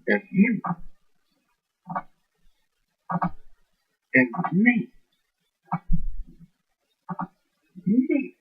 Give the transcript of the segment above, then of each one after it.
And you and me. Me.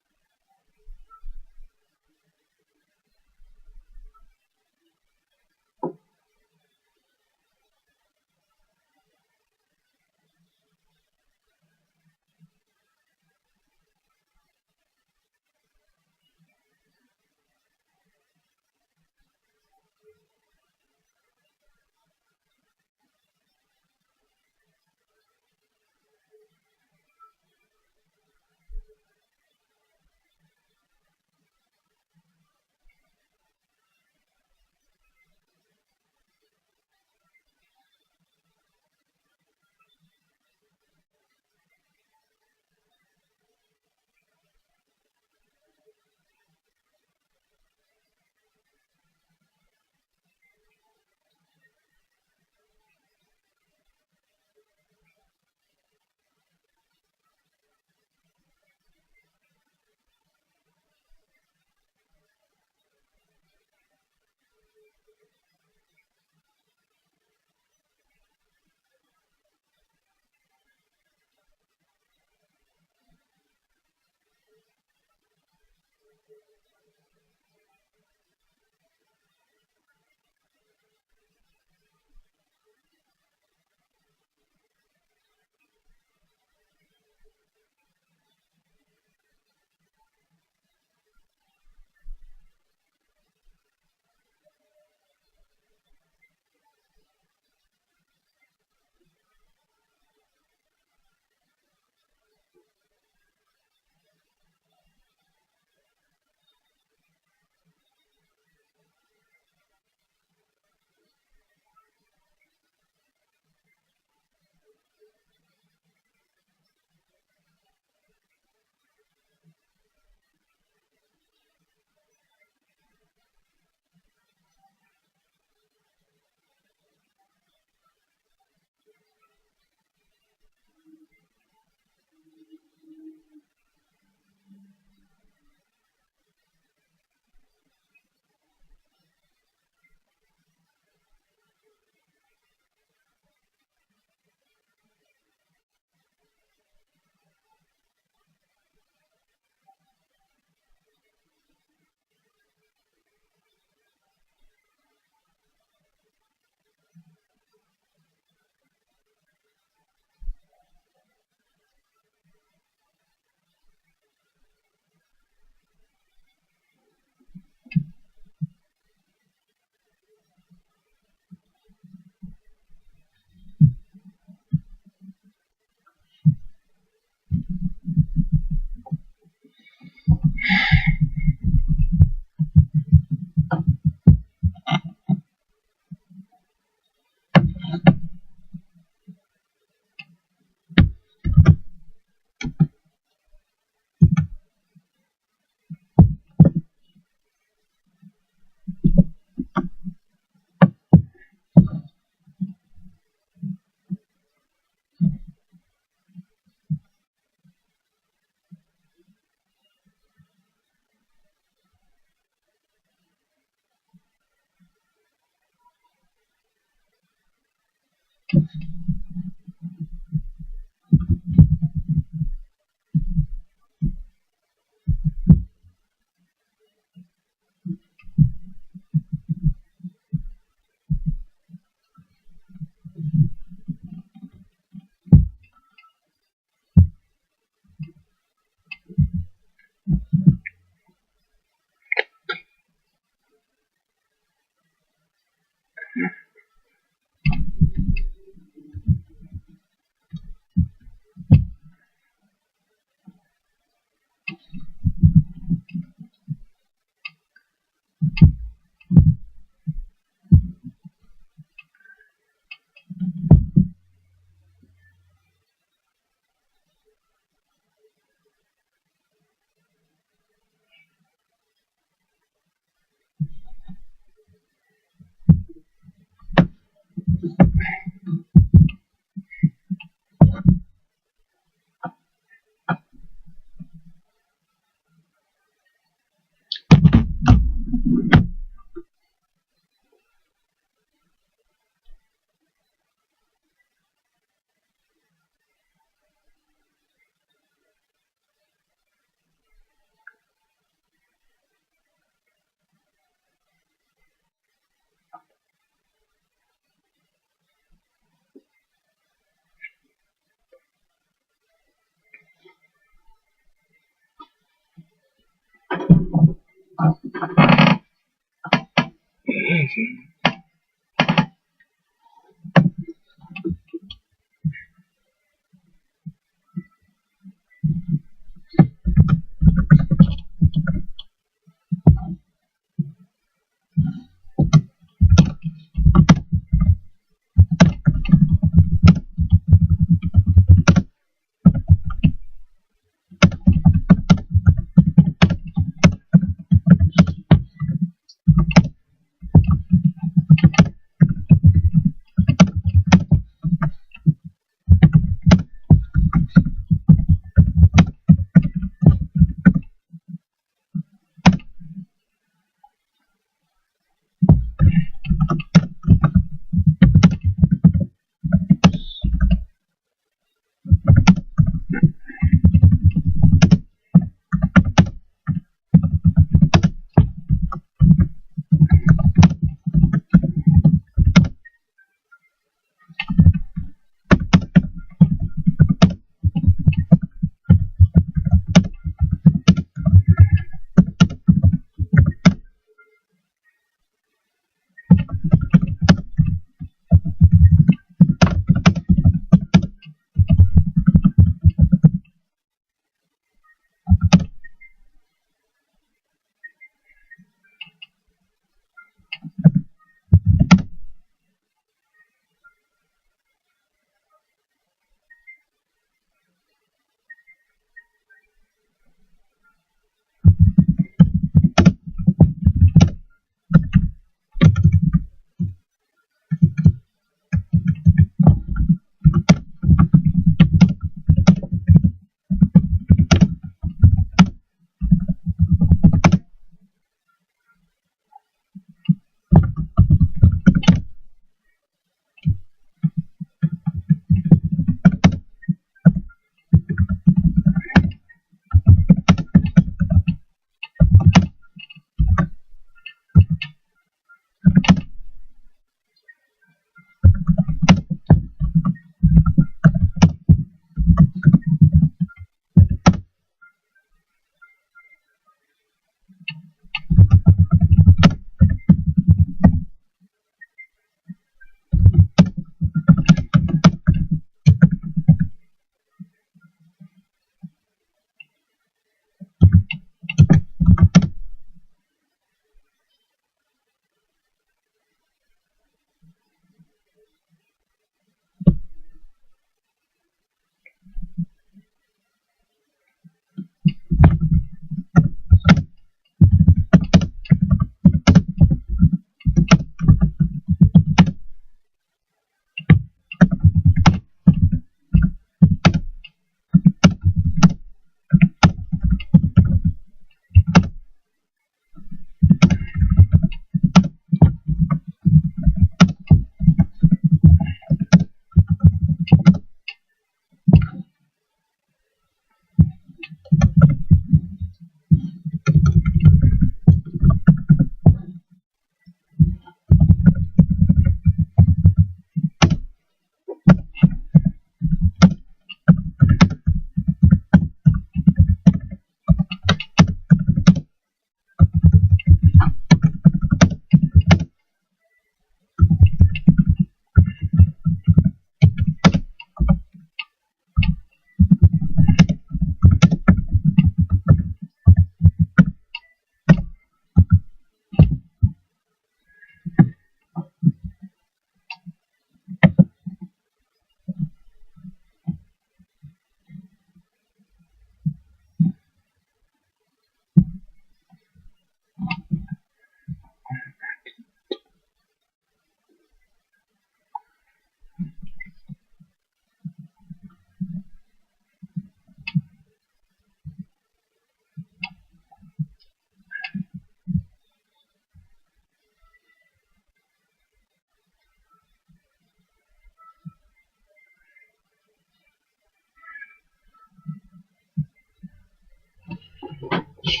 Yes,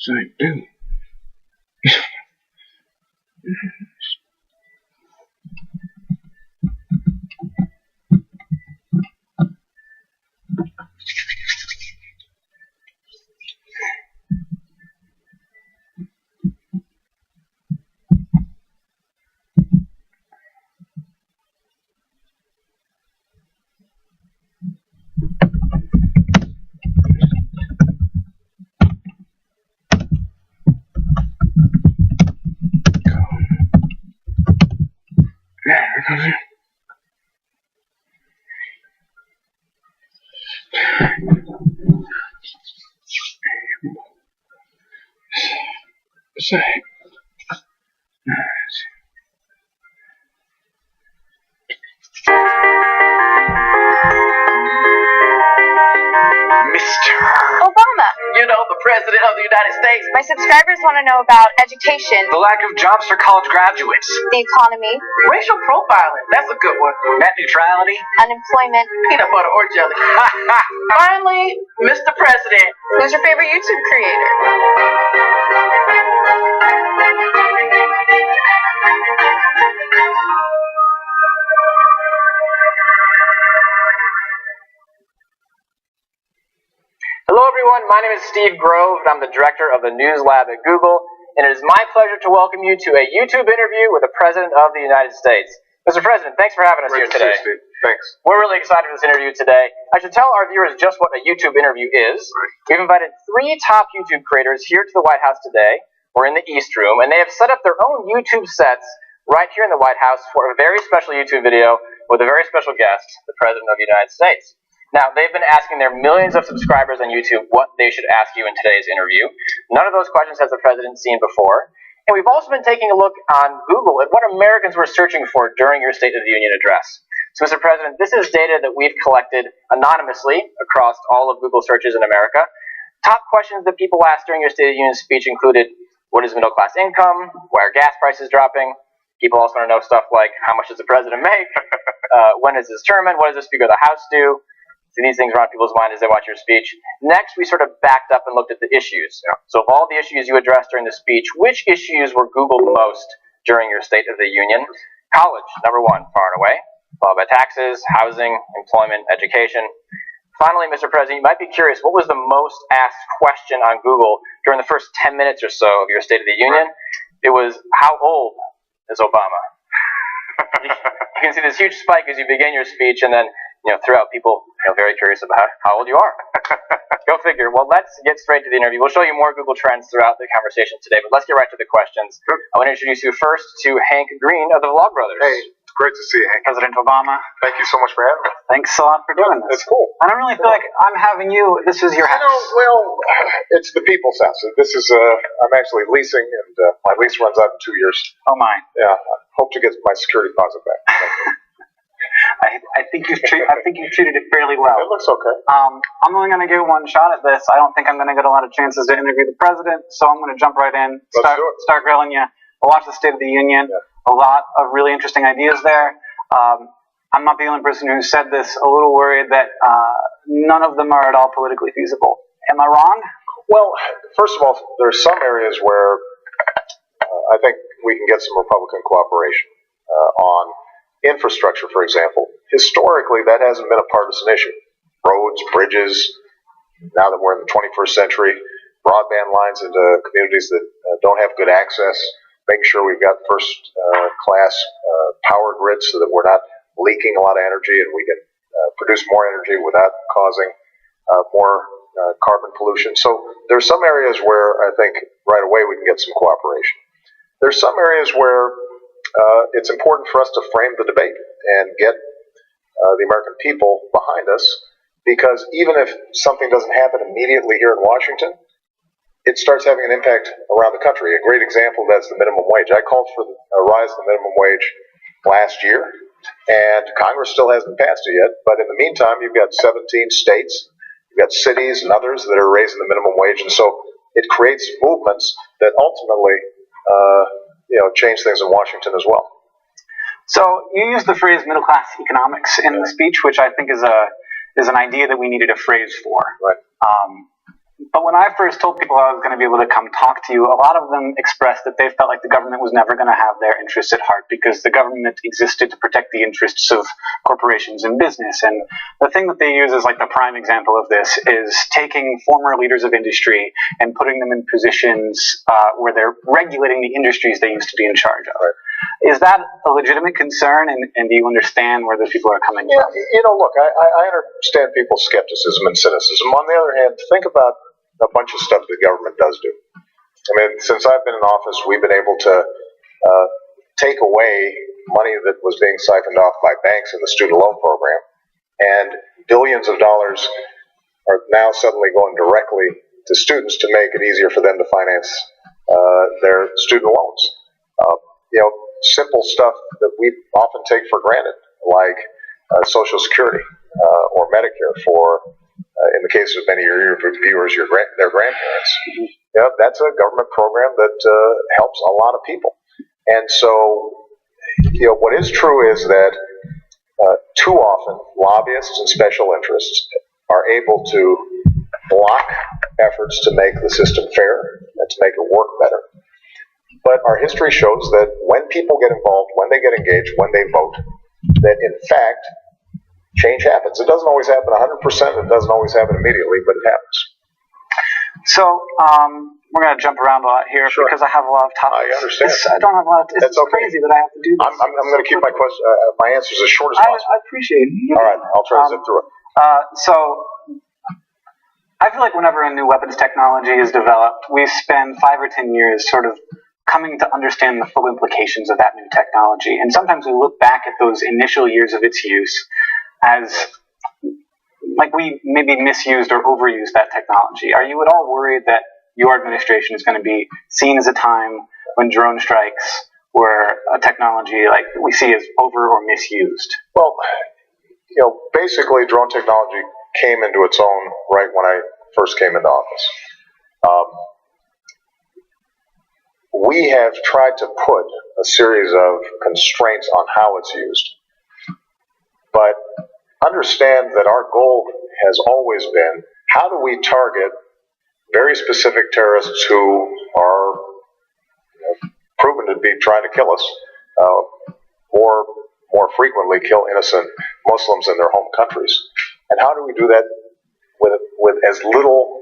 I do. Yeah, because say, Mr. Obama. You know, the President of the United States. My subscribers want to know about education, The lack of jobs for college graduates. the economy, Racial profiling. That's a good one. Net neutrality. unemployment. Peanut butter or jelly. Finally, Mr. President. Who's your favorite YouTube creator? Hello, everyone. My name is Steve Grove, and I'm the director of the News Lab at Google. And it is my pleasure to welcome you to a YouTube interview with the President of the United States. Mr. President, thanks for having us here today. Steve. Thanks. We're really excited for this interview today. I should tell our viewers just what a YouTube interview is. We've invited 3 top YouTube creators here to the White House today. We're in the East Room, and they have set up their own YouTube sets right here in the White House for a very special YouTube video with a very special guest, the President of the United States. Now, they've been asking their millions of subscribers on YouTube what they should ask you in today's interview. None of those questions has the President seen before. And we've also been taking a look on Google at what Americans were searching for during your State of the Union address. So, Mr. President, this is data that we've collected anonymously across all of Google searches in America. Top questions that people asked during your State of the Union speech included, what is middle class income? Why are gas prices dropping? People also want to know stuff like, how much does the President make? When is his term end? What does the Speaker of the House do? So these things are on people's mind as they watch your speech. Next, we sort of backed up and looked at the issues. So of all the issues you addressed during the speech, which issues were Googled most during your State of the Union? College, number 1, far and away, followed by taxes, housing, employment, education. Finally, Mr. President, you might be curious, what was the most asked question on Google during the first 10 minutes or so of your State of the Union? It was, how old is Obama? You can see this huge spike as you begin your speech, and then throughout, people very curious about how old you are. Go figure. Well, let's get straight to the interview. We'll show you more Google Trends throughout the conversation today, but let's get right to the questions. Sure. I want to introduce you first to Hank Green of the Vlogbrothers. Hey, it's great to see you, Hank. President Obama, Thank you so much for having me. thanks a lot for doing this. It's cool. I don't really feel like I'm having you. This is your I house. know, well, it's the people's house. This is, I'm actually leasing, and my lease runs out in 2 years. Oh my! Yeah, I hope to get my security deposit back. I think you've treated it fairly well. It looks okay. I'm only going to give one shot at this. I don't think I'm going to get a lot of chances to interview the president, so I'm going to jump right in. Let's do it. Start grilling you. I'll watch the State of the Union. Yeah. A lot of really interesting ideas there. I'm not the only person who said this. A little worried that none of them are at all politically feasible. Am I wrong? Well, first of all, there's some areas where I think we can get some Republican cooperation on infrastructure, for example. Historically, that hasn't been a partisan issue. Roads, bridges, now that we're in the 21st century, broadband lines into communities that don't have good access, making sure we've got first-class power grids so that we're not leaking a lot of energy and we can produce more energy without causing more carbon pollution. So there's some areas where I think right away we can get some cooperation. There's some areas where it's important for us to frame the debate and get the American people behind us, because even if something doesn't happen immediately here in Washington, it starts having an impact around the country. A great example of that's the minimum wage. I called for a rise in the minimum wage last year. And Congress still hasn't passed it yet, but in the meantime, you've got 17 states, you've got cities and others that are raising the minimum wage, and so it creates movements that ultimately, change things in Washington as well. So you used the phrase middle class economics in the speech, which I think is an idea that we needed a phrase for. Right. But when I first told people I was going to be able to come talk to you, a lot of them expressed that they felt like the government was never going to have their interests at heart because the government existed to protect the interests of corporations and business. And the thing that they use as like the prime example of this is taking former leaders of industry and putting them in positions where they're regulating the industries they used to be in charge of. Right. Is that a legitimate concern, and do you understand where those people are coming from? Look, I understand people's skepticism and cynicism. On the other hand, think about a bunch of stuff the government does do. I mean, since I've been in office, we've been able to take away money that was being siphoned off by banks in the student loan program, and billions of dollars are now suddenly going directly to students to make it easier for them to finance their student loans. Simple stuff that we often take for granted, like Social Security or Medicare for, in the case of many of your viewers, their grandparents. That's a government program that helps a lot of people. And so, what is true is that too often lobbyists and special interests are able to block efforts to make the system fair and to make it work better. But our history shows that when people get involved, when they get engaged, when they vote, that in fact, change happens. It doesn't always happen 100%. It doesn't always happen immediately, but it happens. So, we're going to jump around a lot here because I have a lot of topics. I understand. I don't have a lot of. It's okay. Crazy that I have to do this. I'm going to keep my answers as short as possible. I appreciate it. All right, I'll try to zip through it. So, I feel like whenever a new weapons technology is developed, we spend 5 or 10 years sort of coming to understand the full implications of that new technology. And sometimes we look back at those initial years of its use as like we maybe misused or overused that technology. Are you at all worried that your administration is going to be seen as a time when drone strikes were a technology like we see as over or misused? Well, basically drone technology came into its own right when I first came into office. We have tried to put a series of constraints on how it's used. But understand that our goal has always been, how do we target very specific terrorists who are proven to be trying to kill us, or more frequently kill innocent Muslims in their home countries? And how do we do that with as little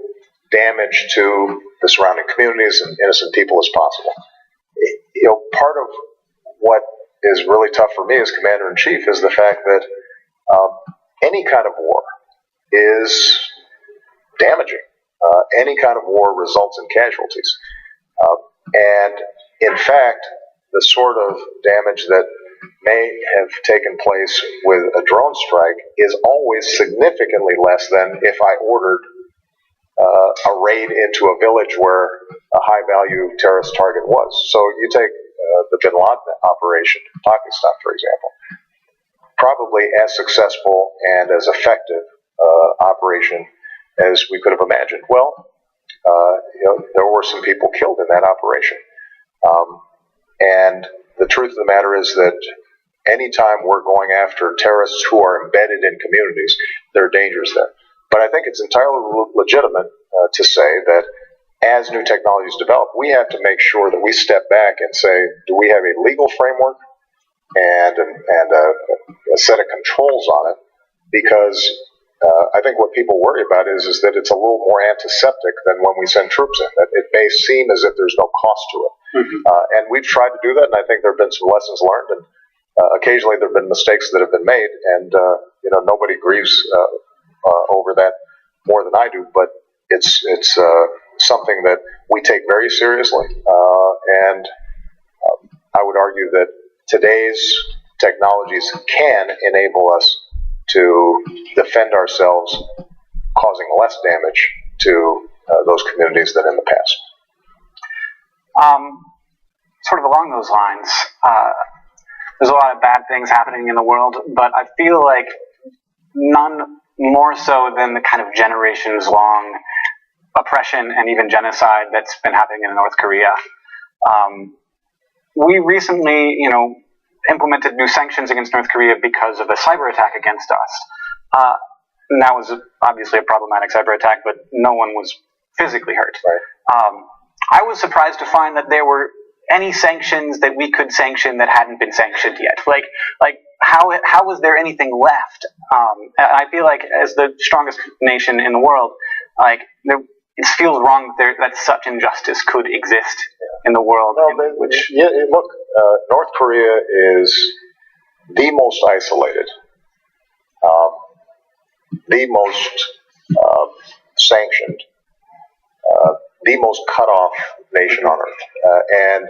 damage to the surrounding communities and innocent people as possible? Part of what is really tough for me as Commander-in-Chief is the fact that any kind of war is damaging. Any kind of war results in casualties. And in fact, the sort of damage that may have taken place with a drone strike is always significantly less than if I ordered a raid into a village where a high-value terrorist target was. So you take the Bin Laden operation in Pakistan, for example, probably as successful and as effective operation as we could have imagined. Well, there were some people killed in that operation. And the truth of the matter is that anytime we're going after terrorists who are embedded in communities, there are dangers there. But I think it's entirely legitimate to say that as new technologies develop, we have to make sure that we step back and say, do we have a legal framework and a set of controls on it? Because I think what people worry about is that it's a little more antiseptic than when we send troops in. That it may seem as if there's no cost to it. Mm-hmm. And we've tried to do that, and I think there have been some lessons learned, and occasionally there have been mistakes that have been made, and nobody grieves over that more than I do, but it's something that we take very seriously, and I would argue that today's technologies can enable us to defend ourselves, causing less damage to those communities than in the past. Sort of along those lines, there's a lot of bad things happening in the world, but I feel like none more so than the kind of generations-long oppression and even genocide that's been happening in North Korea. We recently, implemented new sanctions against North Korea because of a cyber attack against us. And that was obviously a problematic cyber attack, but no one was physically hurt. Right. I was surprised to find that there were any sanctions that we could sanction that hadn't been sanctioned yet. Like how was there anything left? I feel like as the strongest nation in the world, it feels wrong that such injustice could exist in the world. Look, North Korea is the most isolated, the most sanctioned, the most cut off nation on earth, and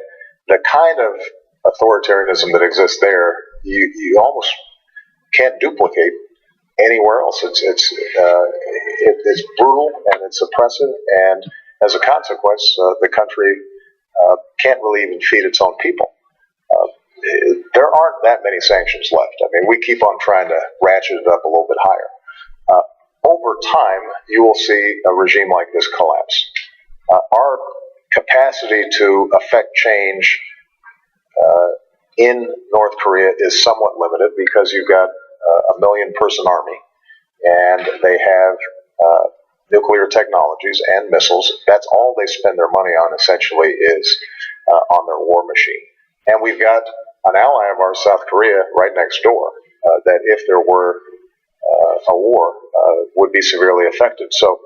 the kind of authoritarianism that exists there, you almost can't duplicate anywhere else. It's brutal and it's oppressive, and as a consequence, the country can't really even feed its own people. There aren't that many sanctions left. I mean, we keep on trying to ratchet it up a little bit higher. Over time, you will see a regime like this collapse. Our capacity to affect change in North Korea is somewhat limited because you've got a 1 million-person army, and they have nuclear technologies and missiles. That's all they spend their money on, essentially, is on their war machine. And we've got an ally of ours, South Korea, right next door, that if there were a war, would be severely affected. So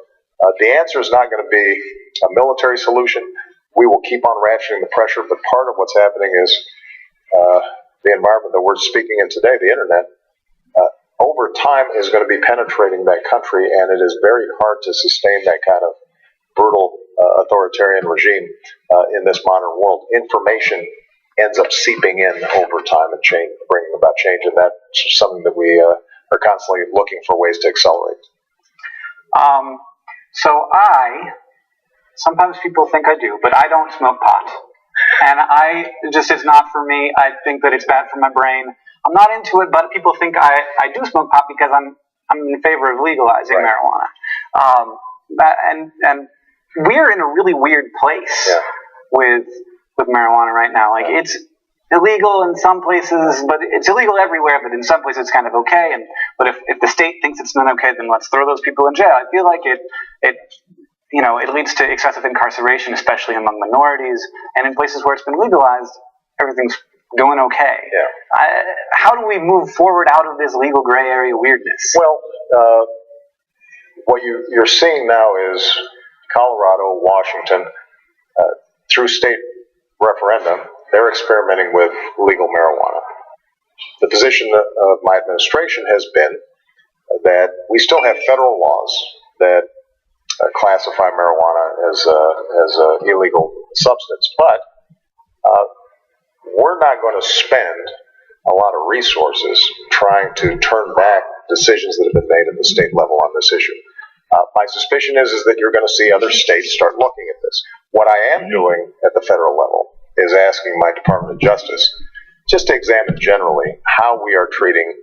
the answer is not going to be a military solution. We will keep on ratcheting the pressure, but part of what's happening is the environment that we're speaking in today, the internet, over time is going to be penetrating that country, and it is very hard to sustain that kind of brutal authoritarian regime in this modern world. Information ends up seeping in over time and bringing about change, and that's something that we are constantly looking for ways to accelerate. Sometimes people think I do, but I don't smoke pot. And it's not for me. I think that it's bad for my brain. I'm not into it, but people think I do smoke pot because I'm in favor of legalizing marijuana. And we're in a really weird place with marijuana right now. Like, it's illegal in some places, but it's illegal everywhere. But in some places, it's kind of okay. But if the state thinks it's not okay, then let's throw those people in jail. I feel like it leads to excessive incarceration, especially among minorities. And in places where it's been legalized, everything's doing okay. Yeah. How do we move forward out of this legal gray area weirdness? Well, what you're seeing now is Colorado, Washington, through state referendum, they're experimenting with legal marijuana. The position of my administration has been that we still have federal laws that classify marijuana as an illegal substance, but we're not going to spend a lot of resources trying to turn back decisions that have been made at the state level on this issue. My suspicion is that you're going to see other states start looking at this. What I am doing at the federal level is asking my Department of Justice just to examine generally how we are treating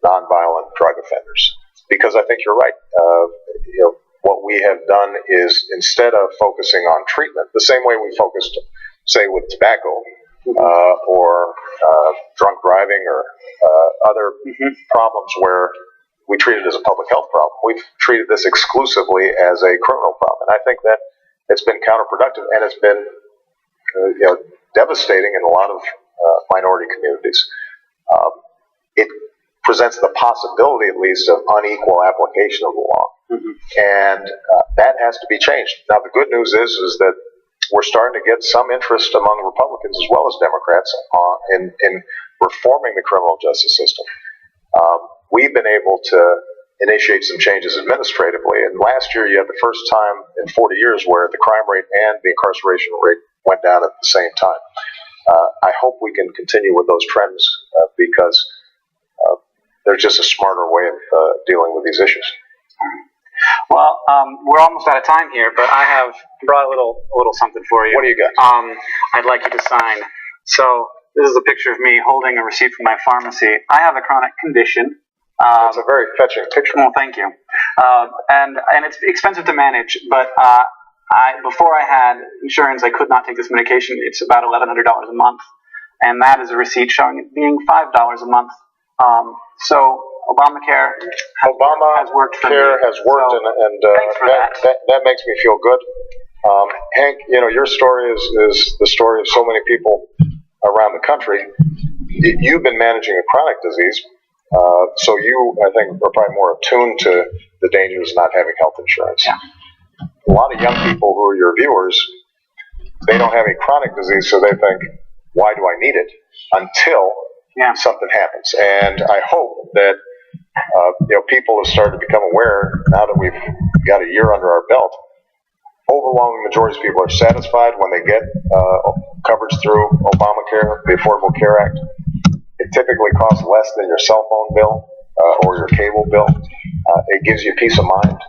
nonviolent drug offenders. Because I think you're right. What we have done is, instead of focusing on treatment, the same way we focused, say, with tobacco, or drunk driving, or other problems where we treat it as a public health problem, we've treated this exclusively as a criminal problem. And I think that it's been counterproductive, and it's been devastating in a lot of minority communities. It presents the possibility, at least, of unequal application of the law. And that has to be changed. Now, the good news is that we're starting to get some interest among Republicans as well as Democrats in reforming the criminal justice system. We've been able to initiate some changes administratively, and last year you had the first time in 40 years where the crime rate and the incarceration rate went down at the same time. I hope we can continue with those trends because there's just a smarter way of dealing with these issues. Well, we're almost out of time here, but I have brought a little something for you. What do you got? I'd like you to sign. So this is a picture of me holding a receipt from my pharmacy. I have a chronic condition. It's a very fetching picture. Well, thank you. And it's expensive to manage, but before I had insurance, I could not take this medication. It's about $1,100 a month, and that is a receipt showing it being $5 a month. So Obamacare has worked for me. Has worked, so, and thanks for that makes me feel good. Hank, your story is the story of so many people around the country. You've been managing a chronic disease, so you, I think, are probably more attuned to the dangers of not having health insurance. Yeah. A lot of young people who are your viewers, they don't have a chronic disease, so they think, why do I need it? Until something happens. And I hope that people have started to become aware, now that we've got a year under our belt. Overwhelming majorities of people are satisfied when they get coverage through Obamacare, the Affordable Care Act. It typically costs less than your cell phone bill or your cable bill. It gives you peace of mind.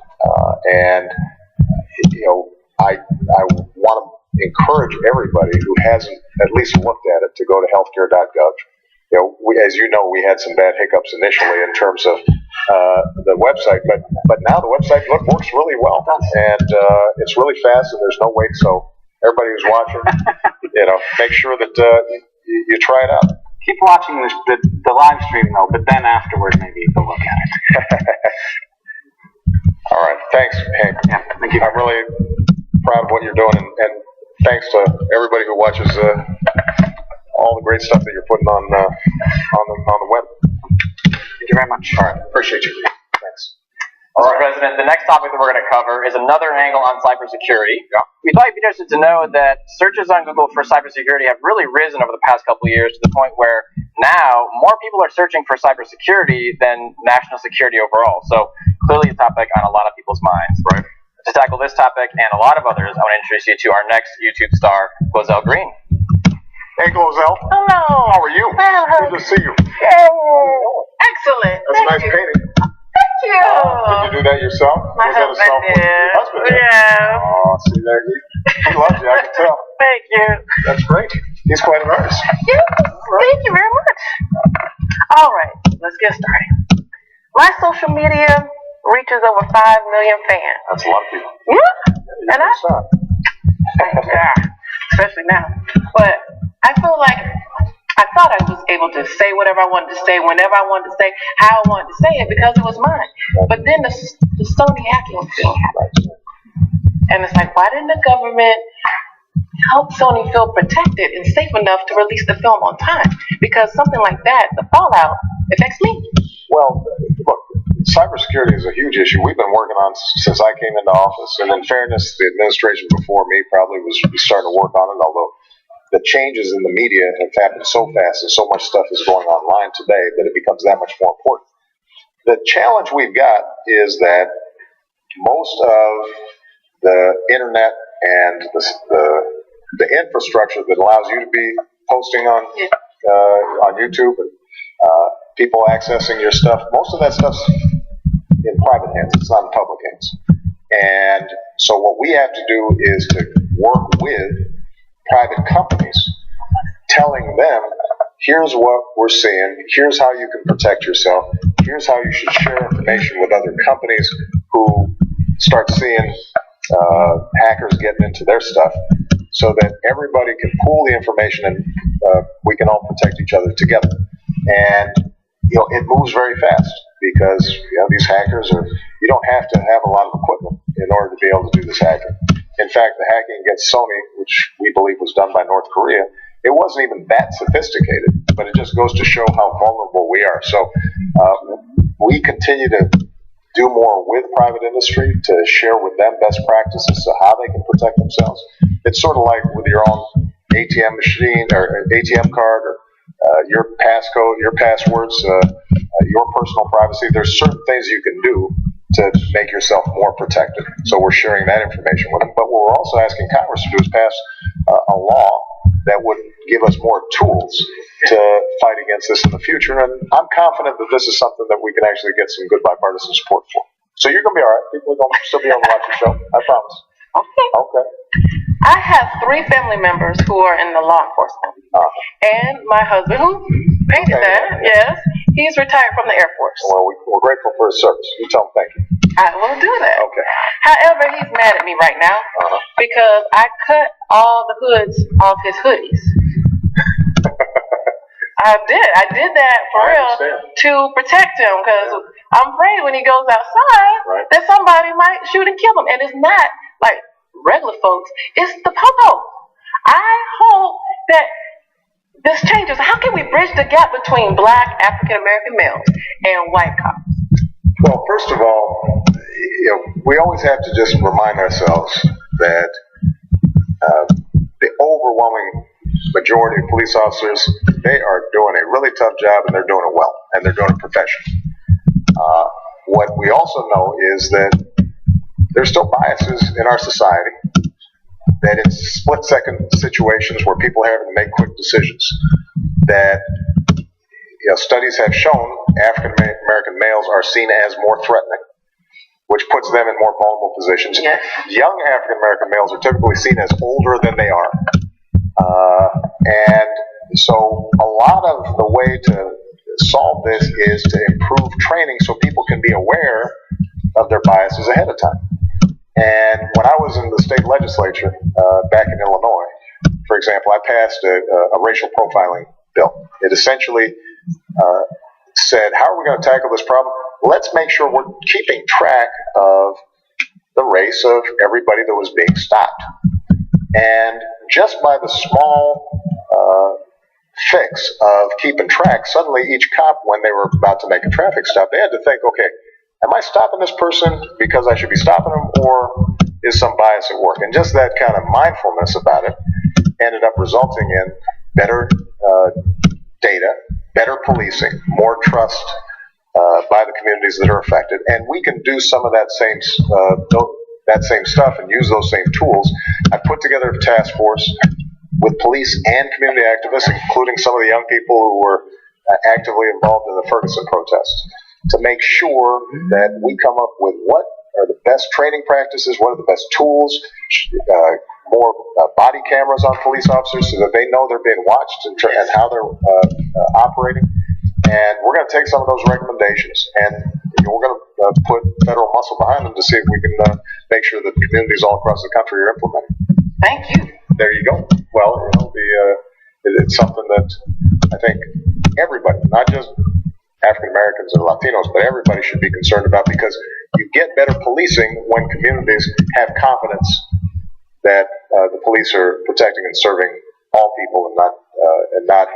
And I want to encourage everybody who hasn't at least looked at it to go to healthcare.gov. As you know, we had some bad hiccups initially in terms of the website, but now the website works really well, and it's really fast, and there's no wait. So everybody who's watching, make sure that you try it out. Keep watching the live stream though, but then afterward maybe you can look at it. All right, thanks, Hank. Yeah, thank you. I'm really proud of what you're doing, and thanks to everybody who watches all the great stuff that you're putting on the web. Thank you very much. All right, appreciate you. Thanks. All right, President, the next topic that we're going to cover is another angle on cybersecurity. Yeah. We thought you'd be interested to know that searches on Google for cybersecurity have really risen over the past couple of years to the point where now more people are searching for cybersecurity than national security overall. So clearly a topic on a lot of people's minds. Right. To tackle this topic and a lot of others, I want to introduce you to our next YouTube star, Glozell Green. Hey, Glozell. Hello. How are you? Good to see you. Excellent. That's a nice painting. Thank you. Did you do that yourself? My Was that a husband self-portrait? did. Husband did? Yeah. Oh, see there, he loves you, I can tell. Thank you. That's great. He's quite an artist. Yes, thank you very much. All right, let's get started. My social media reaches over 5 million fans. That's a lot of people. Yeah, and especially now. But I feel like I thought I was able to say whatever I wanted to say, whenever I wanted to say, how I wanted to say it, because it was mine. But then the Sony hacking thing happened. And it's like, why didn't the government help Sony feel protected and safe enough to release the film on time? Because something like that, the fallout, affects me. Well, look, cybersecurity is a huge issue we've been working on since I came into office. And in fairness, the administration before me probably was starting to work on it, although the changes in the media have happened so fast and so much stuff is going online today that it becomes that much more important. The challenge we've got is that most of the internet and the infrastructure that allows you to be posting on YouTube and people accessing your stuff, most of that stuff's in private hands. It's not in public hands. And so what we have to do is to work with private companies, telling them, here's what we're seeing, here's how you can protect yourself, here's how you should share information with other companies who start seeing hackers getting into their stuff, so that everybody can pool the information and we can all protect each other together. And it moves very fast because these hackers you don't have to have a lot of equipment in order to be able to do this hacking. In fact, the hacking against Sony, which we believe was done by North Korea, it wasn't even that sophisticated, but it just goes to show how vulnerable we are. So we continue to do more with private industry to share with them best practices to how they can protect themselves. It's sort of like with your own ATM machine or ATM card or your passcode, your passwords, your personal privacy. There's certain things you can do to make yourself more protected. So we're sharing that information with them. But what we're also asking Congress to do is pass a law that would give us more tools to fight against this in the future. And I'm confident that this is something that we can actually get some good bipartisan support for. So you're going to be all right. People are going to still be able to watch your show. I promise. Okay. Okay. I have 3 family members who are in the law enforcement. And my husband, who painted that, yes, he's retired from the Air Force. Well, we're grateful for his service. You tell him thank you. I will do that. Okay. However, he's mad at me right now because I cut all the hoods off his hoodies. I did that for real to protect him because I'm afraid when he goes outside that somebody might shoot and kill him. And it's not like regular folks, it's the po-po. I hope that this changes. How can we bridge the gap between black African-American males and white cops? Well, first of all, we always have to just remind ourselves that the overwhelming majority of police officers, they are doing a really tough job and they're doing it well, and they're doing it professionally. What we also know is that there's still biases in our society, that it's split-second situations where people are having to make quick decisions, that studies have shown African-American males are seen as more threatening, which puts them in more vulnerable positions. Yes. Young African-American males are typically seen as older than they are. And so a lot of the way to solve this is to improve training so people can be aware of their biases ahead of time. And when I was in the state legislature back in Illinois, for example, I passed a racial profiling bill. It essentially said, how are we going to tackle this problem? Let's make sure we're keeping track of the race of everybody that was being stopped. And just by the small fix of keeping track, suddenly each cop, when they were about to make a traffic stop, they had to think, okay, am I stopping this person because I should be stopping them, or is some bias at work? And just that kind of mindfulness about it ended up resulting in better data, better policing, more trust by the communities that are affected, and we can do some of that same stuff and use those same tools. I put together a task force with police and community activists, including some of the young people who were actively involved in the Ferguson protests, to make sure that we come up with what are the best training practices, what are the best tools, more body cameras on police officers so that they know they're being watched and how they're operating. And we're going to take some of those recommendations and we're going to put federal muscle behind them to see if we can make sure that communities all across the country are implementing. Thank you. There you go. Well, it's something that I think everybody, not just African Americans and Latinos, but everybody should be concerned about, because you get better policing when communities have confidence that the police are protecting and serving all people and not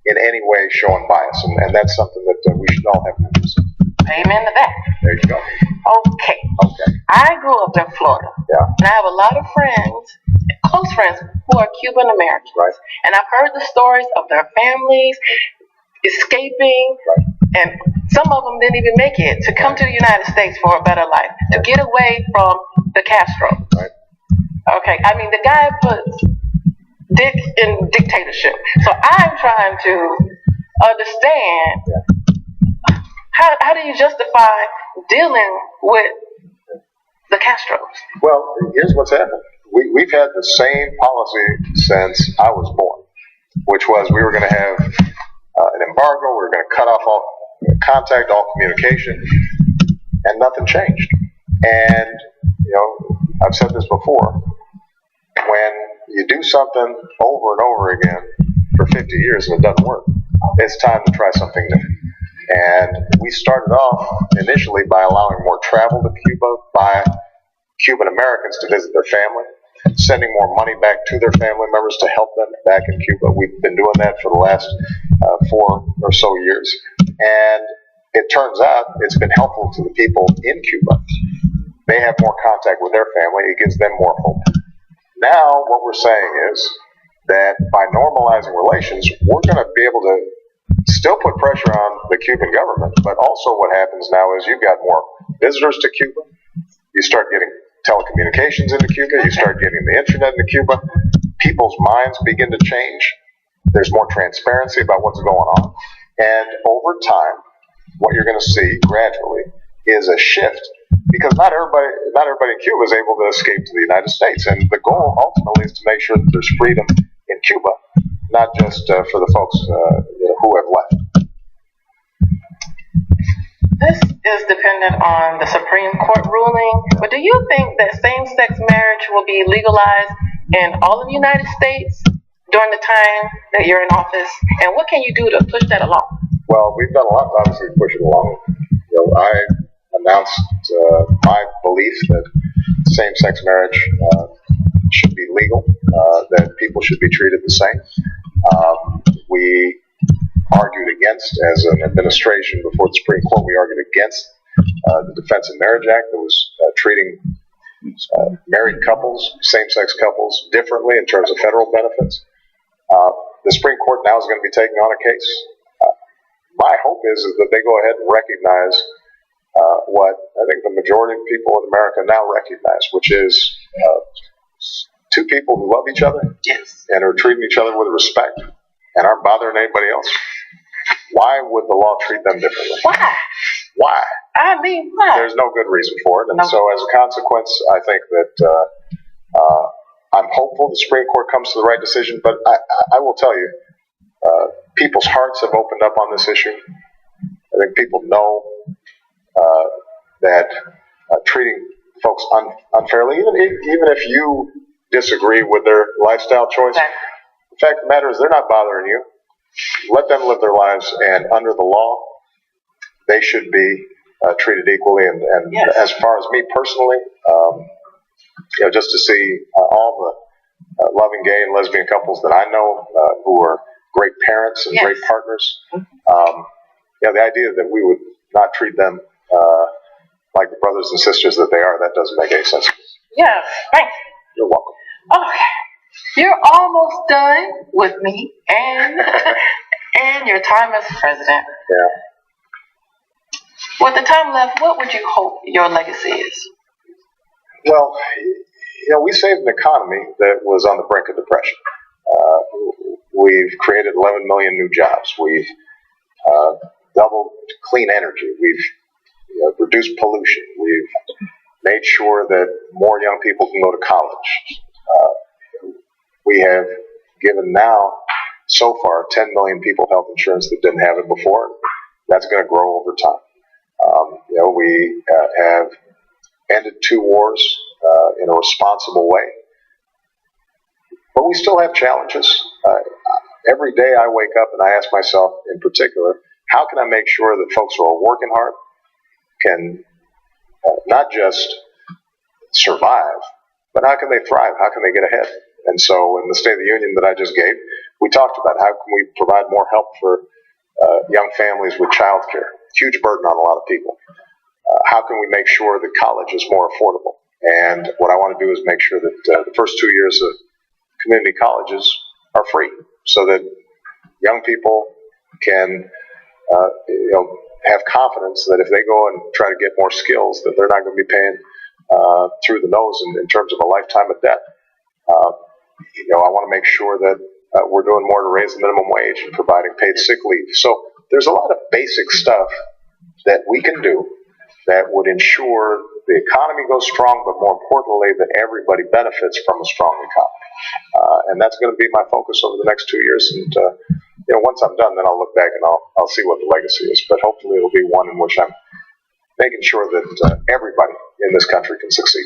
in any way showing bias. And that's something that we should all have an interest in. Amen to that. There you go. Okay. Okay. I grew up in Florida. Yeah. And I have a lot of friends, close friends, who are Cuban Americans. Right. And I've heard the stories of their families escaping, Right. and some of them didn't even make it to come to the United States for a better life, to get away from the Castro. Right. Okay. I mean, the guy puts Dick in dictatorship. So I'm trying to understand, how do you justify dealing with the Castros? Well, here's what's happened. We've had the same policy since I was born, which was we were going to have an embargo, we were going to cut off all contact, all communication, and nothing changed. And, I've said this before, when you do something over and over again for 50 years and it doesn't work, it's time to try something new. And we started off initially by allowing more travel to Cuba by Cuban Americans to visit their family, sending more money back to their family members to help them back in Cuba. We've been doing that for the last 4 or so years. And it turns out it's been helpful to the people in Cuba. They have more contact with their family. It gives them more hope. Now what we're saying is that by normalizing relations, we're going to be able to still put pressure on the Cuban government, but also what happens now is you've got more visitors to Cuba. You start getting telecommunications into Cuba. You start getting the internet into Cuba. People's minds begin to change. There's more transparency about what's going on. And over time, what you're going to see gradually is a shift because not everybody in Cuba is able to escape to the United States, and the goal ultimately is to make sure that there's freedom in Cuba, not just for the folks who have left. This is dependent on the Supreme Court ruling, but do you think that same-sex marriage will be legalized in all of the United States during the time that you're in office? And what can you do to push that along? Well, we've done a lot to obviously push it along. I announced my belief that same-sex marriage should be legal, that people should be treated the same. We argued against, as an administration before the Supreme Court, we argued against the Defense of Marriage Act that was treating married couples, same-sex couples, differently in terms of federal benefits. The Supreme Court now is going to be taking on a case. My hope is that they go ahead and recognize what I think the majority of people in America now recognize, which is two people who love each other and are treating each other with respect and aren't bothering anybody else. Why would the law treat them differently? Why? I mean, why? There's no good reason for it. And so as a consequence, I think that I'm hopeful the Supreme Court comes to the right decision, but I will tell you, people's hearts have opened up on this issue. I think people know that treating folks unfairly, even if you disagree with their lifestyle choice, the fact of the matter is they're not bothering you. Let them live their lives, and under the law, they should be treated equally. And as far as me personally, just to see all the loving gay and lesbian couples that I know who are great parents and great partners, the idea that we would not treat them like the brothers and sisters that they are, that doesn't make any sense. Yes, thank you. You're welcome. Okay. You're almost done with me and your time as president. Yeah. With the time left, what would you hope your legacy is? Well, we saved an economy that was on the brink of depression. We've created 11 million new jobs. We've doubled clean energy. We've reduced pollution. We've made sure that more young people can go to college. We have given now, so far, 10 million people health insurance that didn't have it before. That's going to grow over time. We have ended 2 wars in a responsible way. But we still have challenges. Every day I wake up and I ask myself in particular, how can I make sure that folks who are working hard can not just survive, but how can they thrive? How can they get ahead? And so in the State of the Union that I just gave, we talked about how can we provide more help for young families with child care. Huge burden on a lot of people. How can we make sure that college is more affordable? And what I want to do is make sure that the first 2 years of community colleges are free, so that young people can have confidence that if they go and try to get more skills, that they're not going to be paying through the nose in terms of a lifetime of debt. I want to make sure that we're doing more to raise the minimum wage and providing paid sick leave. So there's a lot of basic stuff that we can do that would ensure the economy goes strong, but more importantly, that everybody benefits from a strong economy. And that's going to be my focus over the next 2 years. And once I'm done, then I'll look back and I'll see what the legacy is. But hopefully it'll be one in which I'm making sure that everybody in this country can succeed.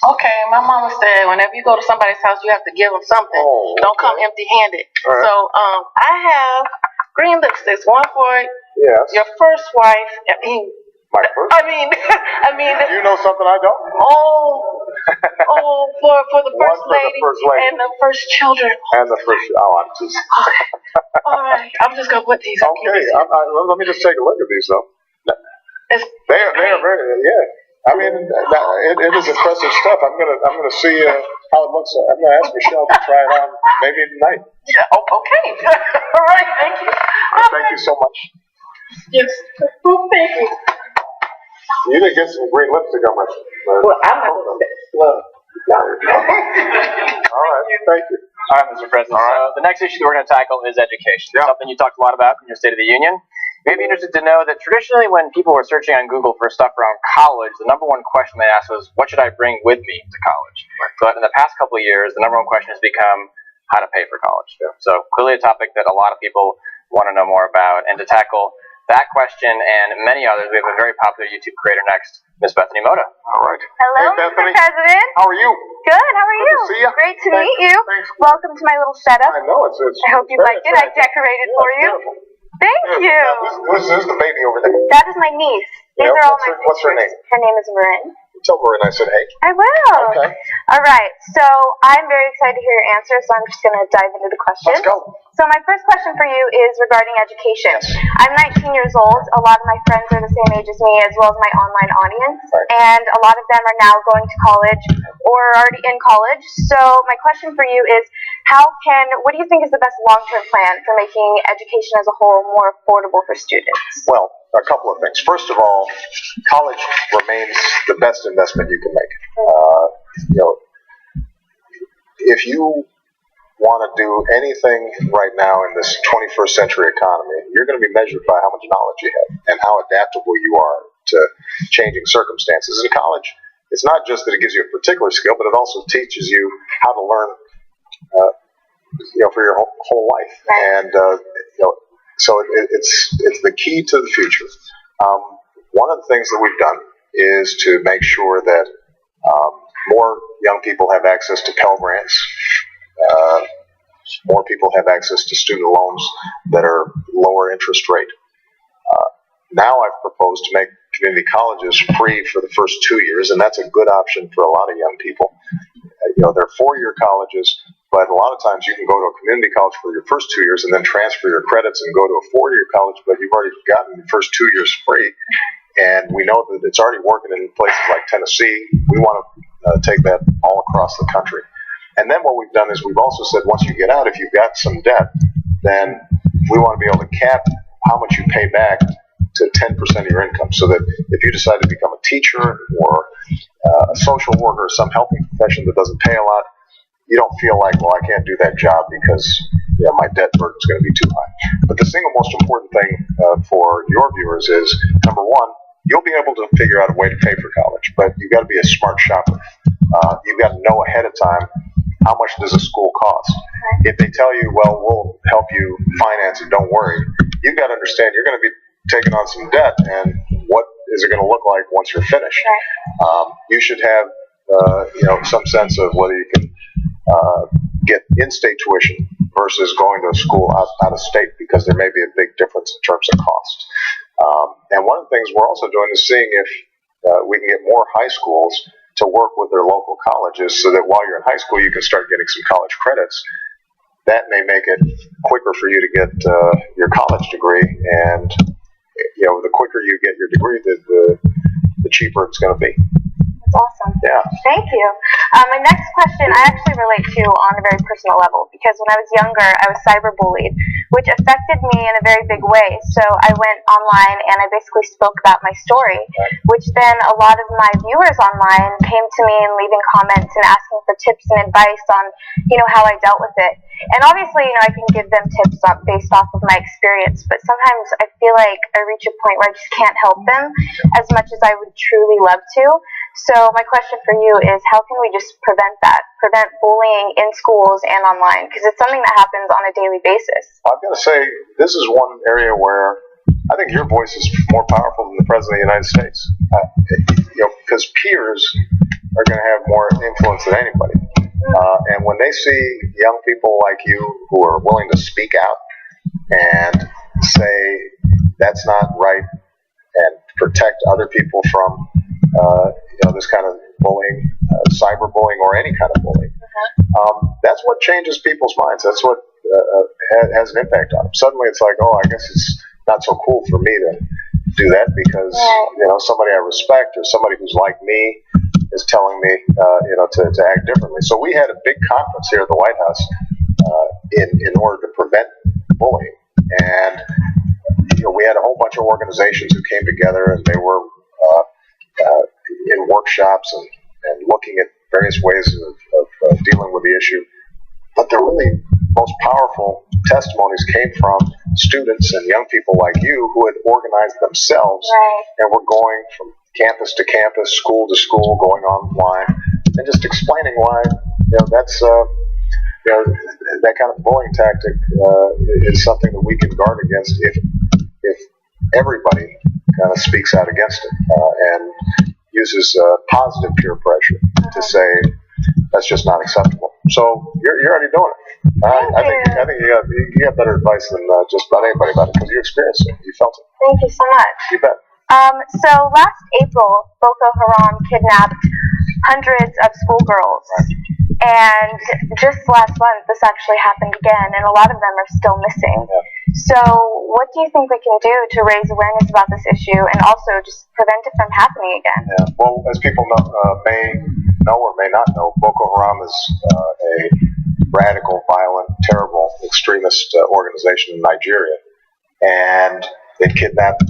Okay, my mama said whenever you go to somebody's house, you have to give them something. Oh, okay. Don't come empty-handed. Right. So I have green lipsticks, one for your first wife. My first? I mean, You know something I don't? for the first lady, and the first children. And the first, I'm just. Okay. All right, I'm just gonna put these. Okay, let me just take a look at these though. They are very, I mean, it is impressive stuff. I'm gonna see how it looks. I'm gonna ask Michelle to try it on maybe tonight. Yeah. Oh, okay. All right. Thank you. Thank you so much. Yes. Oh, thank you. You didn't get some green lipstick on my. Well, I'm not. Well. All right. Thank you. All right, Mr. President. So the next issue that we're going to tackle is education. Something you talked a lot about in your State of the Union. You'd be interested to know that traditionally when people were searching on Google for stuff around college, the number one question they asked was, what should I bring with me to college? But in the past couple of years, the number one question has become how to pay for college. So clearly a topic that a lot of people want to know more about. And to tackle that question and many others, we have a very popular YouTube creator next, Miss Bethany Mota. All right. Hello, Hey, Mr. Bethany. President. How are you? Good, how are you? to see ya. Great to Thanks. meet you. Thanks. Welcome to my little setup. I know it's. I hope you very liked it. I attractive. decorated Yeah, for it's you. beautiful. Thank Yeah. you. Now, who's the baby over there? That is my niece. These Yeah, are all what's my her pictures. name? Her name is Marin. Tell Marin I said hey. I will. Okay. All right. So I'm very excited to hear your answer. So I'm just going to dive into the questions. Let's go. So my first question for you is regarding education. Yes. I'm 19 years old. A lot of my friends are the same age as me, as well as my online audience. Right. And a lot of them are now going to college or are already in college. So my question for you is, what do you think is the best long-term plan for making education as a whole more affordable for students? Well, a couple of things. First of all, college remains the best investment you can make. If you want to do anything right now in this 21st century economy, you're going to be measured by how much knowledge you have and how adaptable you are to changing circumstances. In college, it's not just that it gives you a particular skill, but it also teaches you how to learn, for your whole life. And so it's the key to the future. One of the things that we've done is to make sure that more young people have access to Pell Grants. More people have access to student loans that are lower interest rate. Now I've proposed to make community colleges free for the first 2 years, and that's a good option for a lot of young people. They're 4-year colleges, but a lot of times you can go to a community college for your first 2 years and then transfer your credits and go to a 4-year college, but you've already gotten the first 2 years free. And we know that it's already working in places like Tennessee. We want to take that all across the country. And then what we've done is we've also said once you get out, if you've got some debt, then we want to be able to cap how much you pay back to 10% of your income, so that if you decide to become a teacher or a social worker or some helping profession that doesn't pay a lot, you don't feel like, well, I can't do that job because my debt burden is going to be too high. But the single most important thing for your viewers is, number one, you'll be able to figure out a way to pay for college, but you've got to be a smart shopper. You've got to know ahead of time how much does a school cost. If they tell you, well, we'll help you finance it, don't worry, you've got to understand you're going to be taking on some debt, and what is it going to look like once you're finished? You should have some sense of whether you can get in-state tuition versus going to a school out of state, because there may be a big difference in terms of cost. And one of the things we're also doing is seeing if we can get more high schools to work with their local colleges, so that while you're in high school, you can start getting some college credits. That may make it quicker for you to get your college degree, and the quicker you get your degree, the cheaper it's going to be. That's awesome. Yeah. Thank you. My next question I actually relate to on a very personal level, because when I was younger, I was cyberbullied, which affected me in a very big way. So I went online and I basically spoke about my story, which then a lot of my viewers online came to me and leaving comments and asking for tips and advice on, how I dealt with it. And obviously, I can give them tips based off of my experience, but sometimes I feel like I reach a point where I just can't help them as much as I would truly love to. So my question for you is, how can we just prevent bullying in schools and online? Because it's something that happens on a daily basis. I've got to say, this is one area where I think your voice is more powerful than the President of the United States. Because peers are going to have more influence than anybody. And when they see young people like you who are willing to speak out and say that's not right and protect other people from this kind of bullying, cyberbullying, or any kind of bullying, that's what changes people's minds. That's what has an impact on them. Suddenly it's like, oh, I guess it's not so cool for me to do that, because somebody I respect or somebody who's like me is telling me to act differently. So we had a big conference here at the White House in order to prevent bullying, and we had a whole bunch of organizations who came together, and they were in workshops and looking at various ways of dealing with the issue. But the really most powerful testimonies came from students and young people like you who had organized themselves Right. and were going from campus to campus, school to school, going online, and just explaining why that's that kind of bullying tactic is something that we can guard against if everybody kind of speaks out against it and uses positive peer pressure to say that's just not acceptable. So you're already doing it. I think you got better advice than just about anybody about it because you experienced it, you felt it. Thank you so much. You bet. So last April, Boko Haram kidnapped hundreds of schoolgirls. And just last month, this actually happened again, and a lot of them are still missing. Yeah. So what do you think we can do to raise awareness about this issue and also just prevent it from happening again? Yeah. Well, as people may know or may not know, Boko Haram is a radical, violent, terrible extremist organization in Nigeria. And they kidnapped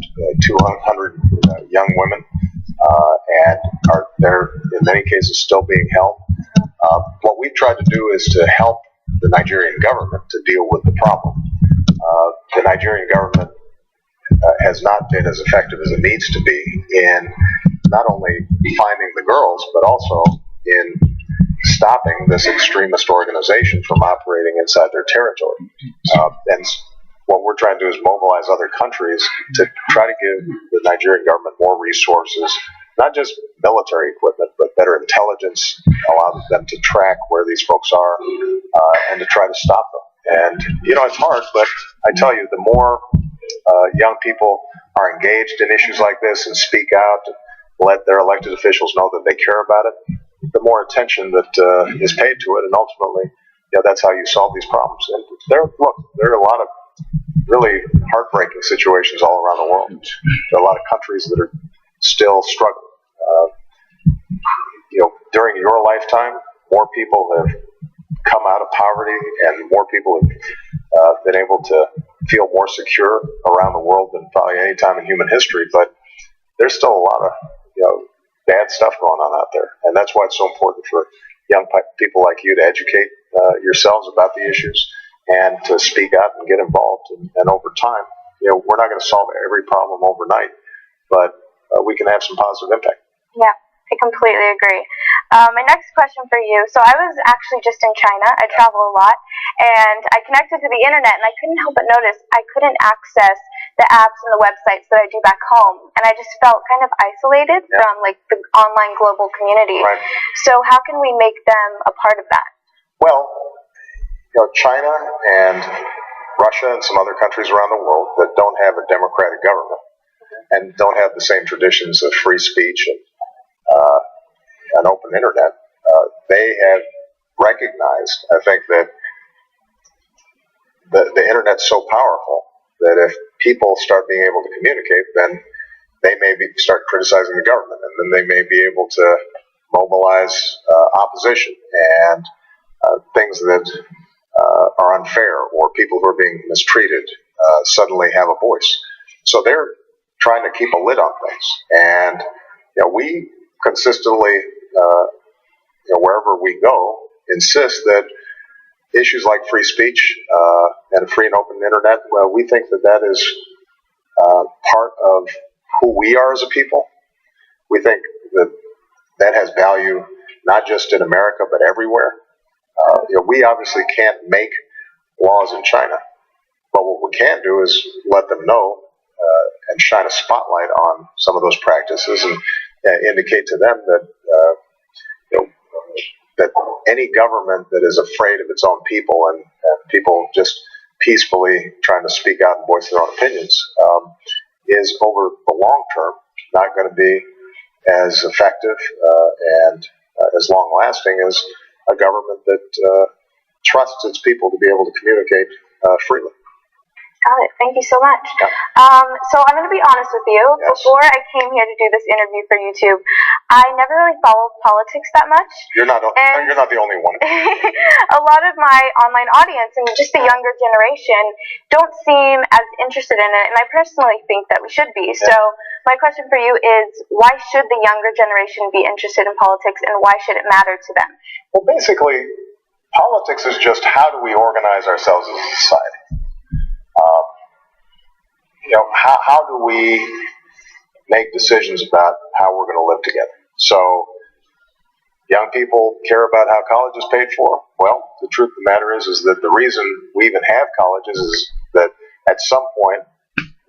200 young women and they're in many cases still being held. What we've tried to do is to help the Nigerian government to deal with the problem. The Nigerian government has not been as effective as it needs to be in not only finding the girls, but also in stopping this extremist organization from operating inside their territory. And what we're trying to do is mobilize other countries to try to give the Nigerian government more resources, not just military equipment, but better intelligence, allow them to track where these folks are, and to try to stop them. And, it's hard, but I tell you, the more young people are engaged in issues like this and speak out, and let their elected officials know that they care about it, the more attention that is paid to it, and ultimately, that's how you solve these problems. And there are a lot of really heartbreaking situations all around the world. There are a lot of countries that are still struggling. During your lifetime, more people have come out of poverty, and more people have been able to feel more secure around the world than probably any time in human history. But there's still a lot of bad stuff going on out there, and that's why it's so important for young people like you to educate yourselves about the issues and to speak out and get involved. And over time, we're not going to solve every problem overnight, but we can have some positive impact. Yeah, I completely agree. My next question for you. So I was actually just in China. I travel a lot, and I connected to the internet, and I couldn't help but notice I couldn't access the apps and the websites that I do back home, and I just felt kind of isolated from the online global community. Right. So how can we make them a part of that? Well, China and Russia and some other countries around the world that don't have a democratic government and don't have the same traditions of free speech and an open internet, they have recognized, I think, that the internet's so powerful that if people start being able to communicate, then they may start criticizing the government, and then they may be able to mobilize opposition and things that are unfair, or people who are being mistreated suddenly have a voice. So they're trying to keep a lid on things, and we consistently, wherever we go, insist that issues like free speech and a free and open internet, we think that is part of who we are as a people. We think that has value not just in America but everywhere. We obviously can't make laws in China, but what we can do is let them know and shine a spotlight on some of those practices and indicate to them that that any government that is afraid of its own people and people just peacefully trying to speak out and voice their own opinions is, over the long term, not going to be as effective and as long-lasting as a government that trusts its people to be able to communicate freely. Got it. Thank you so much. Yeah. So I'm going to be honest with you. Yes. Before I came here to do this interview for YouTube, I never really followed politics that much. You're not the only one. A lot of my online audience and just the younger generation don't seem as interested in it, and I personally think that we should be. Yeah. So my question for you is, why should the younger generation be interested in politics, and why should it matter to them? Well, basically, politics is just how do we organize ourselves as a society. how do we make decisions about how we're going to live together? So, young people care about how college is paid for. Well, the truth of the matter is that the reason we even have colleges is that at some point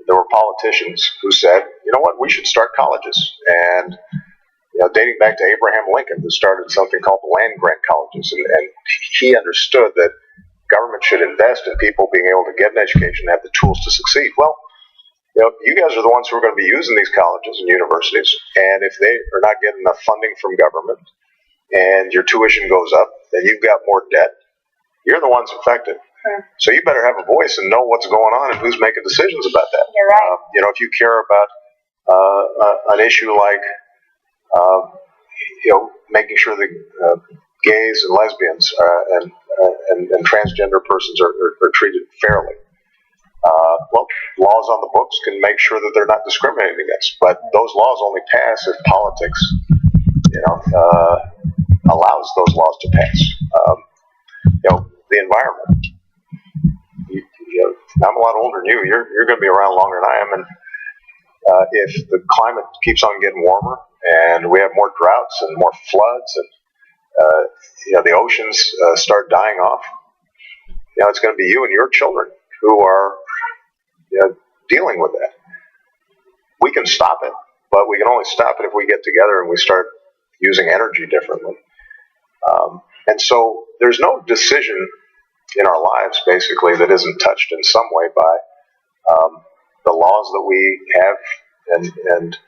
there were politicians who said, you know what, we should start colleges. And dating back to Abraham Lincoln, who started something called the land grant colleges, and he understood that government should invest in people being able to get an education and have the tools to succeed. Well, you guys are the ones who are going to be using these colleges and universities, and if they are not getting enough funding from government, and your tuition goes up, and you've got more debt, you're the ones affected. So you better have a voice and know what's going on and who's making decisions about that. You're right. If you care about an issue like, making sure that gays and lesbians and transgender persons are treated fairly. Well, laws on the books can make sure that they're not discriminated against, but those laws only pass if politics, allows those laws to pass. The environment. I'm a lot older than you. You're going to be around longer than I am, and if the climate keeps on getting warmer and we have more droughts and more floods, and the oceans start dying off, it's going to be you and your children who are dealing with that. We can stop it, but we can only stop it if we get together and we start using energy differently. And so there's no decision in our lives, basically, that isn't touched in some way by the laws that we have, and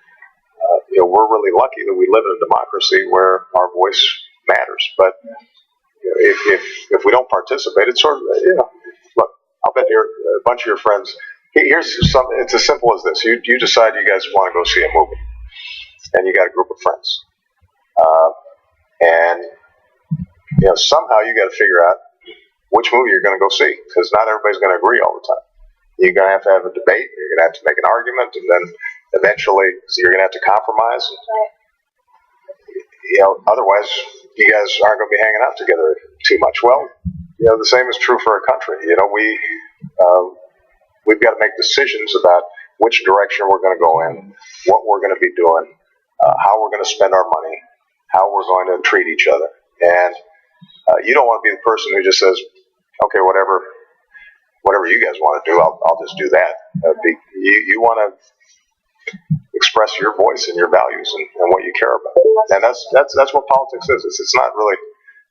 we're really lucky that we live in a democracy where our voice matters. But if we don't participate, it's sort of look. I'll bet a bunch of your friends. Here's something. It's as simple as this: you decide you guys want to go see a movie, and you got a group of friends, and somehow you got to figure out which movie you're going to go see, because not everybody's going to agree all the time. You're going to have a debate, you're going to have to make an argument, and then eventually you're going to have to compromise. Otherwise, you guys aren't going to be hanging out together too much. Well, the same is true for our country. We've got to make decisions about which direction we're going to go in, what we're going to be doing, how we're going to spend our money, how we're going to treat each other. And you don't want to be the person who just says, okay, whatever you guys want to do, I'll just do that. You want to express your voice and your values and what you care about. And that's what politics is. It's not really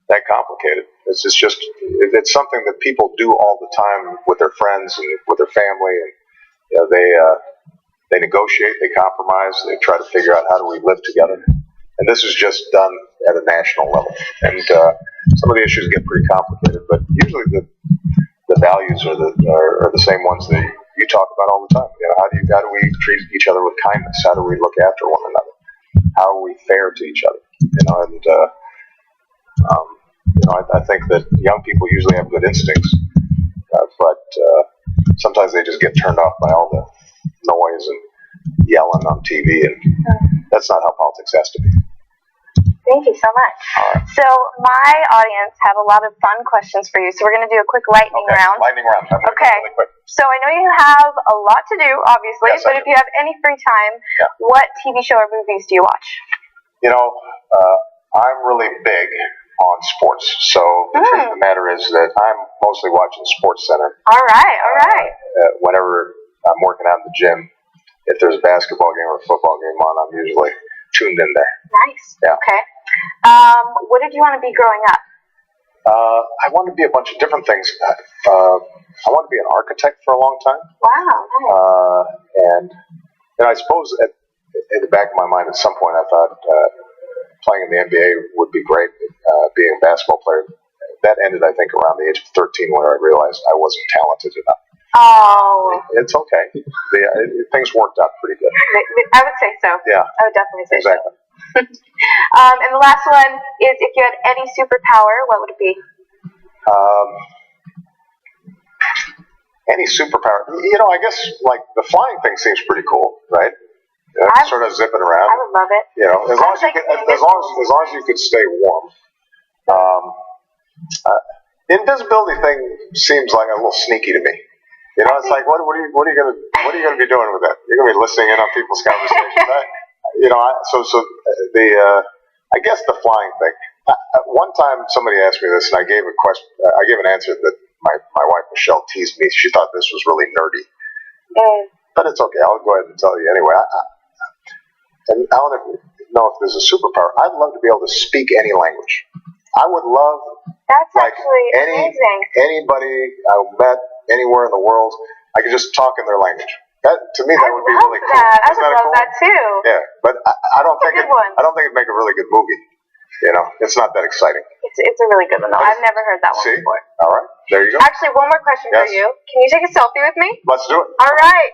that complicated. It's something that people do all the time with their friends and with their family, and they negotiate, they compromise, they try to figure out how do we live together. And this is just done at a national level. And some of the issues get pretty complicated, but usually the values are the same ones that you talk about all the time. How do we treat each other with kindness? How do we look after one another? How are we fair to each other? I think that young people usually have good instincts, but sometimes they just get turned off by all the noise and yelling on TV, and that's not how politics has to be. Thank you so much. So my audience have a lot of fun questions for you, so we're going to do a quick lightning round. Lightning round. Okay. Really quick. So I know you have a lot to do, obviously, Yes, but if you have any free time, what TV show or movies do you watch? I'm really big on sports, so the truth of the matter is that I'm mostly watching Sports Center. All right. Whenever I'm working out in the gym, if there's a basketball game or a football game on, I'm usually tuned in there. Nice. Yeah. Okay. What did you want to be growing up? I wanted to be a bunch of different things. I wanted to be an architect for a long time. Wow. Nice. And I suppose at the back of my mind at some point I thought playing in the NBA would be great, being a basketball player. That ended, I think, around the age of 13 when I realized I wasn't talented enough. Oh. It's okay. Things worked out pretty good. I would say so. Yeah. I would definitely say exactly. so. And the last one is, if you had any superpower, what would it be? Any superpower. I guess like the flying thing seems pretty cool, right? Sort of zipping around. I would love it. As long as you could stay warm. The invisibility thing seems like a little sneaky to me. You know, it's like, what are you gonna be doing with that? You're gonna be listening in on people's conversations. I guess the flying thing. One time somebody asked me this, and I gave an answer that my wife Michelle teased me. She thought this was really nerdy, but it's okay. I'll go ahead and tell you anyway. And I want to know if there's a superpower. I'd love to be able to speak any language. I would love. That's actually amazing. Anybody I met anywhere in the world, I could just talk in their language. That to me, that would be really cool. I would love that too. Yeah, but I don't think it'd make a really good movie. You know, it's not that exciting. It's a really good one though. I've never heard that one before. All right, there you go. Actually, one more question for you. Can you take a selfie with me? Let's do it. All right.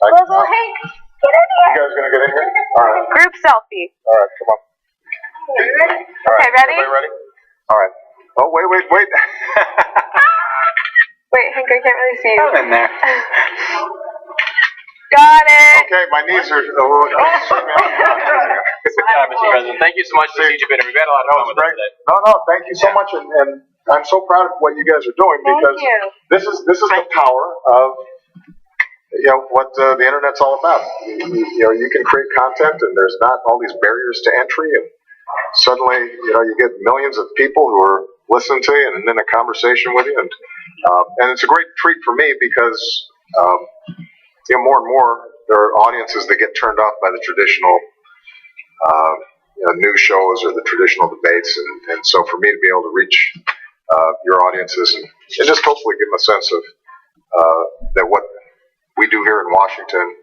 Little Hank, get in here. You guys gonna get in here? All right. Group selfie. All right, come on. Okay, ready? Everybody ready? All right. Oh, wait. Wait, Hank, I can't really see you. I'm in there. Got it. Okay, my knees are a little. Mr. President, thank you so much for the YouTube interview. We've had a lot of fun with it today. No, thank you so much, and I'm so proud of what you guys are doing because this is the power of what the internet's all about. You can create content, and there's not all these barriers to entry, and suddenly you get millions of people who are listening to you and in a conversation with you, and it's a great treat for me because more and more there are audiences that get turned off by the traditional news shows or the traditional debates, and so for me to be able to reach your audiences and just hopefully give them a sense of that what we do here in Washington,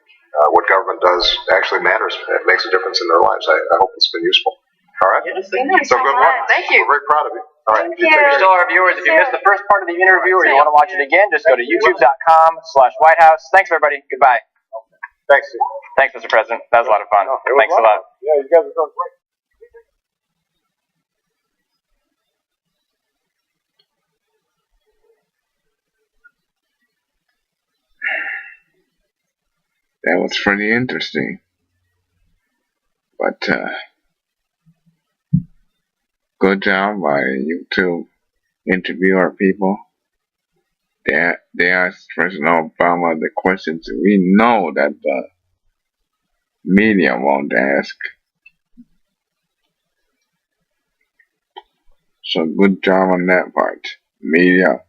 what government does actually matters. It makes a difference in their lives. I hope it's been useful. All right? Yes, thank you So good luck. Thank you. We're very proud of you. All right. Thank you. Just to all our viewers, if you missed the first part of the interview or you want to watch it again, just go to youtube.com/White House. Thanks, everybody. Goodbye. Thanks, Steve. Thanks, Mr. President. That was a lot of fun. Thanks a lot. Yeah, you guys are doing great. That was pretty interesting. But good job by YouTube interviewer people. They asked President Obama the questions we know that the media won't ask. So good job on that part. Media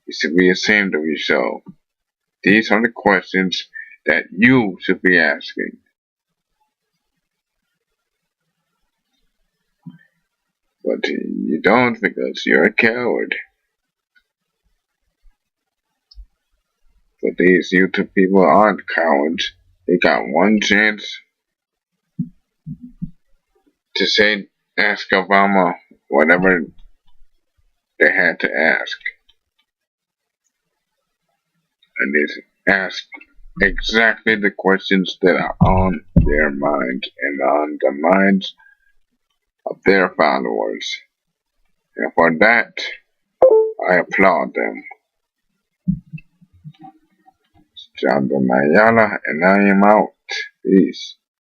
is to be ashamed of yourself. These are the questions that you should be asking. But you don't because you're a coward. But these YouTube people aren't cowards. They got one chance to ask Obama whatever they had to ask. And they ask exactly the questions that are on their mind and on the minds of their followers. And for that, I applaud them. It's John Ayala, and I am out. Peace.